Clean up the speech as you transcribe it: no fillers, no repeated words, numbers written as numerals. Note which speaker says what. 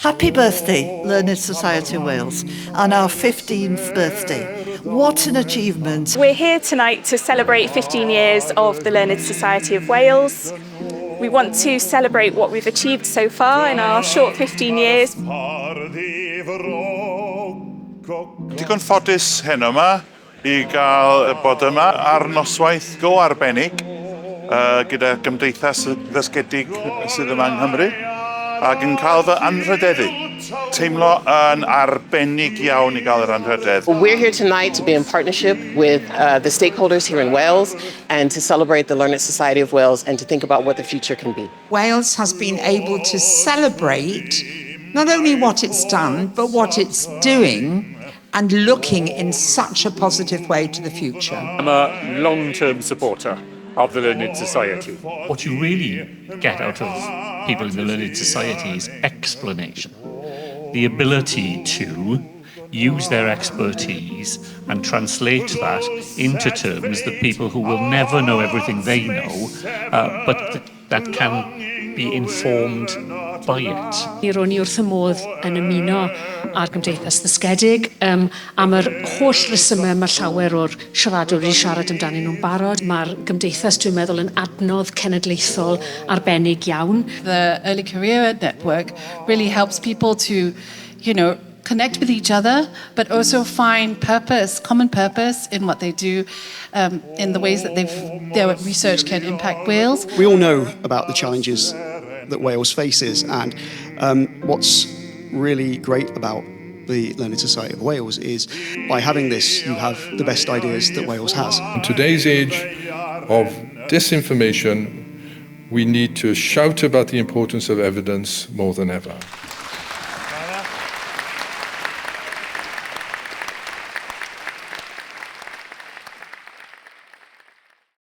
Speaker 1: Happy birthday, Learned Society of Wales, on our 15th birthday. What an achievement.
Speaker 2: We're here tonight to celebrate 15 years of the Learned Society of Wales. We want to celebrate what we've achieved so far in our short 15 years.
Speaker 3: Digon ffodus heno yma I gael bod yma ar noswaith go arbennig gyda Cymdeithas Ddysgedig sydd yma yng Nghymru ac yn cael fy anrhyddeddu. Teimlo yn arbennig iawn I gael yr anrhydedd.
Speaker 4: We're here tonight to be in partnership with the stakeholders here in Wales and to celebrate the Learned Society of Wales and to think about what the future can be.
Speaker 5: Wales has been able to celebrate not only what it's done, but what it's doing and looking in such a positive way to the future.
Speaker 6: I'm a long-term supporter of the Learned Society.
Speaker 7: What you really get out of people in the Learned Society is explanation. The ability to use their expertise and translate that into terms that people who will never know everything they know, but that can be informed by it.
Speaker 8: Ni ro'n ni wrth y modd yn ymuno â'r Cymdeithas Ddysgedig am yr holl resymau mae llawer o'r siaradwyr wedi siarad amdanyn nhw'n barod. Mae'r Cymdeithas dwi'n meddwl yn adnodd cenedlaethol arbennig iawn.
Speaker 9: The Early Career Network really helps people to, connect with each other, but also find purpose, common purpose in what they do, in the ways that their research can impact Wales.
Speaker 10: We all know about the challenges that Wales faces, and what's really great about the Learned Society of Wales is by having this, you have the best ideas that Wales has.
Speaker 11: In today's age of disinformation, we need to shout about the importance of evidence more than ever.